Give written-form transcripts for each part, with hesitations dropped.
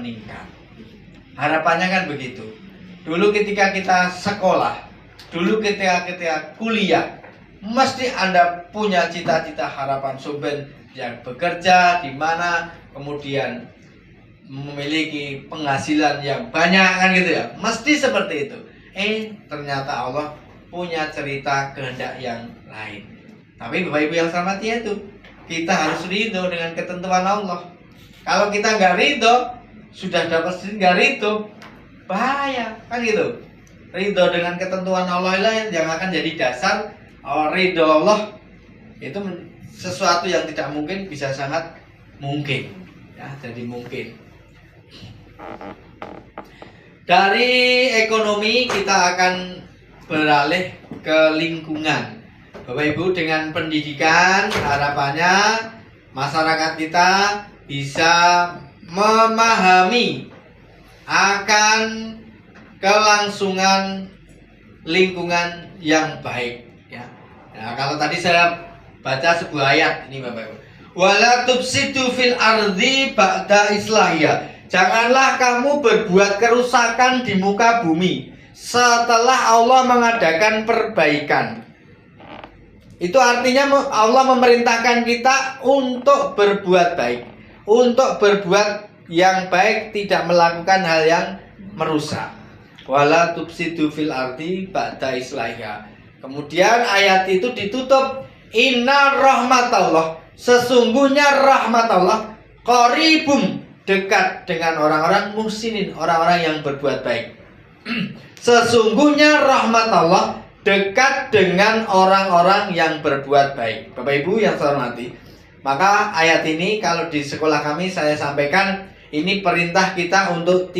meningkat. Harapannya kan begitu. Dulu ketika kita sekolah, dulu ketika kita kuliah, mesti Anda punya cita-cita harapan Soben yang bekerja di mana, kemudian memiliki penghasilan yang banyak kan gitu ya. Mesti seperti itu. Ternyata Allah punya cerita kehendak yang lain. Tapi Bapak Ibu yang selamat ya itu, kita harus ridho dengan ketentuan Allah. Kalau kita nggak ridho, sudah dapat sendiri nggak ridho, bahaya kan gitu. Ridho dengan ketentuan Allah yang akan jadi dasar. Ridho Allah itu sesuatu yang tidak mungkin bisa sangat mungkin ya, jadi mungkin. Dari ekonomi kita akan beralih ke lingkungan. Bapak Ibu, dengan pendidikan harapannya masyarakat kita bisa memahami akan kelangsungan lingkungan yang baik ya. Nah, kalau tadi saya baca sebuah ayat ini Bapak Ibu. Wala tufsidu fil ardi ba'da islahiya. Janganlah kamu berbuat kerusakan di muka bumi setelah Allah mengadakan perbaikan. Itu artinya Allah memerintahkan kita untuk berbuat baik, untuk berbuat yang baik, tidak melakukan hal yang merusak. Wala tufsidu fil ardi ba'da islahiha. Kemudian ayat itu ditutup, inna rahmatallah, sesungguhnya rahmat Allah qaribum, dekat dengan orang-orang muhsinin, orang-orang yang berbuat baik. Sesungguhnya rahmat Allah dekat dengan orang-orang yang berbuat baik. Bapak Ibu yang saya hormati, maka ayat ini kalau di sekolah kami saya sampaikan, ini perintah kita untuk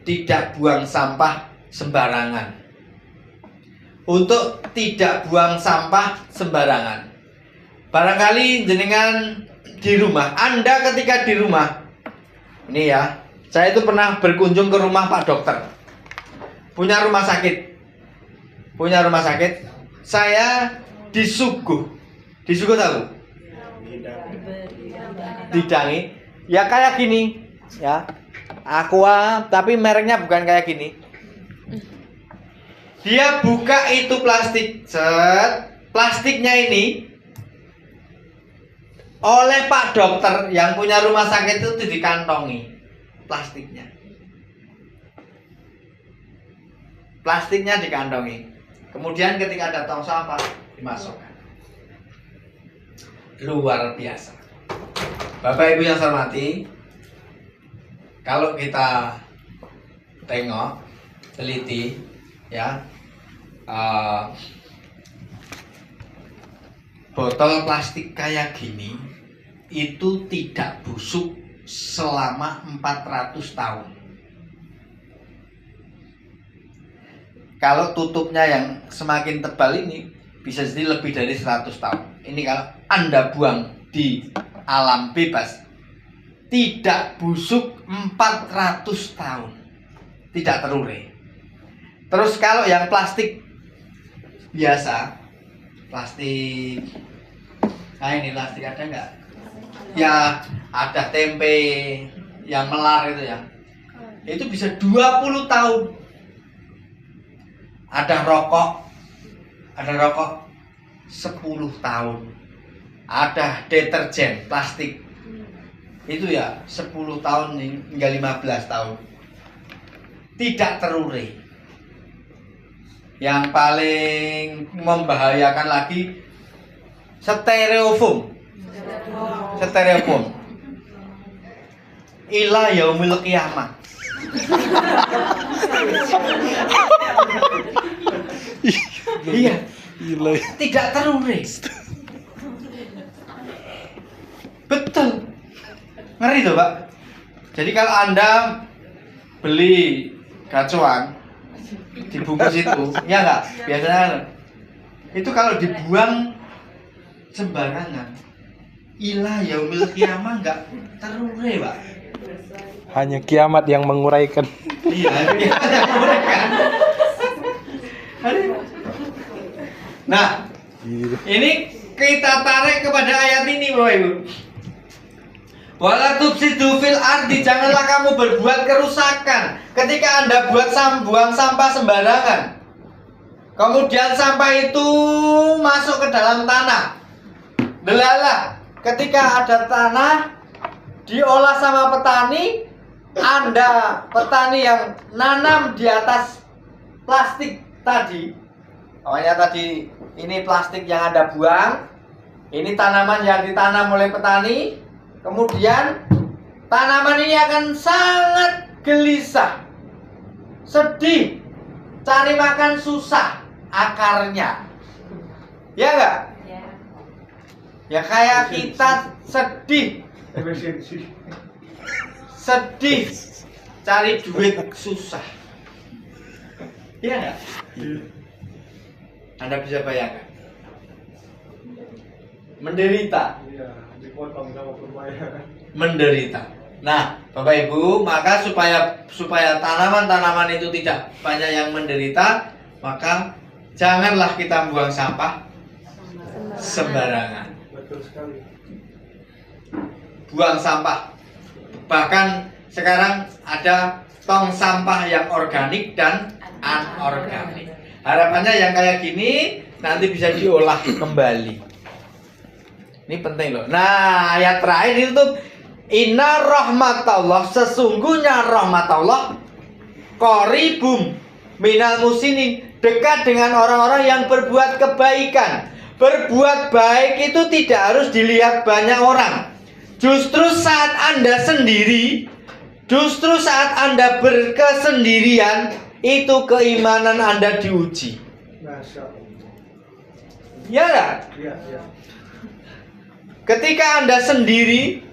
tidak buang sampah sembarangan. Untuk tidak buang sampah sembarangan. Barangkali jenengan di rumah, Anda ketika di rumah, ini ya, saya itu pernah berkunjung ke rumah Pak Dokter, punya rumah sakit, saya disuguh tahu? Didangi, ya kayak gini, ya, Aqua, tapi mereknya bukan kayak gini. Dia buka itu plastik, plastiknya ini oleh Pak Dokter yang punya rumah sakit itu dikantongi plastiknya dikantongi. Kemudian ketika ada tong sampah dimasukkan. Luar biasa. Bapak Ibu yang saya hormati, kalau kita tengok, teliti, ya, botol plastik kayak gini itu tidak busuk selama 400 tahun. Kalau tutupnya yang semakin tebal ini bisa jadi lebih dari 100 tahun. Ini kalau Anda buang di alam bebas, tidak busuk 400 tahun, tidak terurai. Terus kalau yang plastik biasa, plastik, nah ini plastik ada nggak? Ya ada tempe yang melar itu ya, itu bisa 20 tahun. Ada rokok 10 tahun. Ada deterjen plastik itu ya 10 tahun hingga 15 tahun, tidak terurai. Yang paling membahayakan lagi stereofoam. Ila yaumil qiyamah. Iya, tidak terurai. Betul. Ngeri tuh Pak. Jadi kalau Anda beli gacoan dibungkus itu, ya enggak? Biasanya itu kalau dibuang sembarangan, ilah yaumil qiyamah enggak terurai Pak. Hanya kiamat yang menguraikan. Iya, kiamat yang menguraikan. Nah, ini kita tarik kepada ayat ini Bapak Ibu. Wala tufsidu fil ardi, janganlah kamu berbuat kerusakan ketika Anda buang sampah sembarangan. Kemudian sampah itu masuk ke dalam tanah. Delalah, ketika ada tanah diolah sama petani, Anda petani yang nanam di atas plastik tadi. Pokoknya tadi ini plastik yang Anda buang, ini tanaman yang ditanam oleh petani. Kemudian tanaman ini akan sangat gelisah, sedih, cari makan susah akarnya. Ya enggak? Ya. Ya kayak kita sedih, cari duit susah. Iya enggak? Anda bisa bayangkan. Menderita. Menderita. Nah, Bapak Ibu, maka supaya tanaman-tanaman itu tidak banyak yang menderita, maka janganlah kita buang sampah sembarangan. Betul sekali. Buang sampah. Bahkan sekarang ada tong sampah yang organik dan anorganik. Harapannya yang kayak gini nanti bisa diolah kembali. Ini penting loh. Nah, ayat terakhir itu inna rahmatallah, sesungguhnya rahmat Allah qaribum minal musinin, dekat dengan orang-orang yang berbuat kebaikan. Berbuat baik itu tidak harus dilihat banyak orang. Justru saat Anda sendiri, justru saat Anda berkesendirian, itu keimanan Anda diuji. Masya Allah. Ya enggak? Iya, iya. Ketika Anda sendiri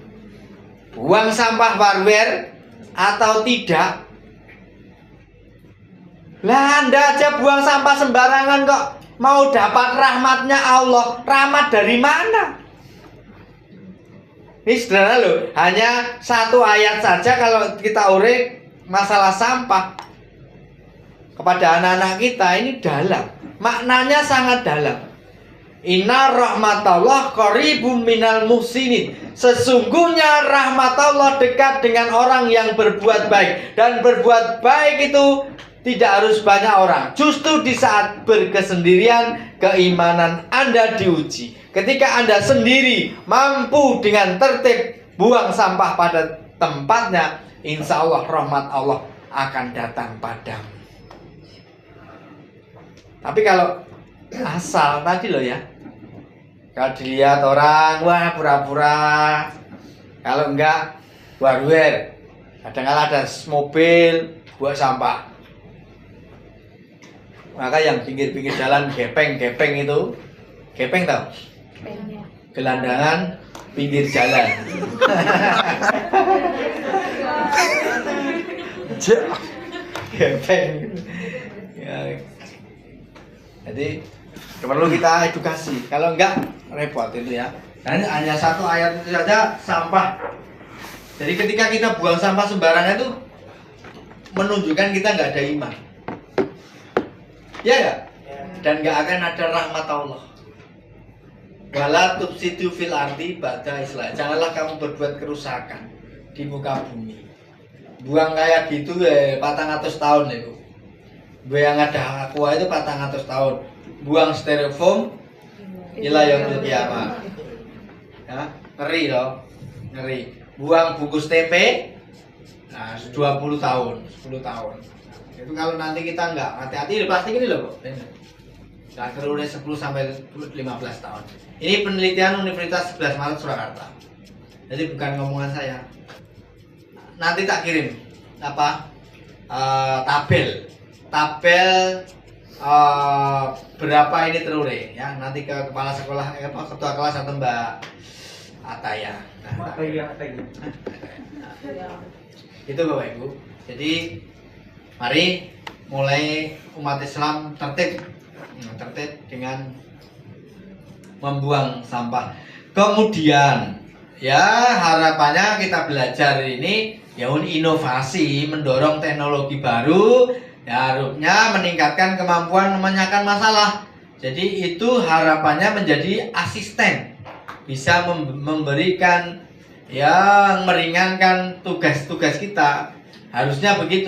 buang sampah barware atau tidak, lah Anda aja buang sampah sembarangan kok mau dapat rahmatnya Allah. Rahmat dari mana? Ini sederhana loh, hanya satu ayat saja kalau kita urek masalah sampah kepada anak-anak kita ini dalam, maknanya sangat dalam. Inna rahmatallah qaribum minal muhsinin, sesungguhnya rahmat Allah dekat dengan orang yang berbuat baik. Dan berbuat baik itu tidak harus banyak orang. Justru di saat berkesendirian, keimanan Anda diuji. Ketika Anda sendiri mampu dengan tertib buang sampah pada tempatnya, insya Allah rahmat Allah akan datang padamu. Tapi kalau asal tadi loh ya, kalau dilihat orang, wah pura-pura. Kalau enggak, barware. Kadang-kadang ada mobil buat sampah. Maka yang pinggir-pinggir jalan gepeng-gepeng itu, gepeng tau? Gelandangan pinggir jalan. Gepeng. Ya. Jadi perlu kita edukasi. Kalau enggak repot itu ya. Dan hanya satu ayat itu saja sampah. Jadi ketika kita buang sampah sembarangan itu menunjukkan kita nggak ada iman. Ya enggak? Dan nggak akan ada rahmat Allah. Wala tufsidu fil ardi ba'da islah. Janganlah kamu berbuat kerusakan di muka bumi. Buang kayak gitu 400 tahun itu. Buang ada aqua itu 400 tahun. Buang styrofoam ila yaumil kiamat. Ya, ngeri loh. Ngeri. Buang bungkus tempe, nah 20 tahun, 10 tahun. Itu kalau nanti kita nggak hati-hati, plastik ini loh, nggak kerugian 10 sampai 15 tahun. Ini penelitian Universitas 11 Maret Surakarta. Jadi bukan ngomongan saya. Nanti tak kirim apa tabel berapa ini terure ya, nanti ke kepala sekolah, ketua kelas atau Mbak Ataya. Nah, itu Bapak Ibu. Jadi mari mulai umat Islam tertib dengan membuang sampah. Kemudian ya harapannya kita belajar ini ya inovasi, mendorong teknologi baru, ya harusnya meningkatkan kemampuan memecahkan masalah. Jadi itu harapannya menjadi asisten, bisa memberikan yang meringankan tugas-tugas kita. Harusnya begitu.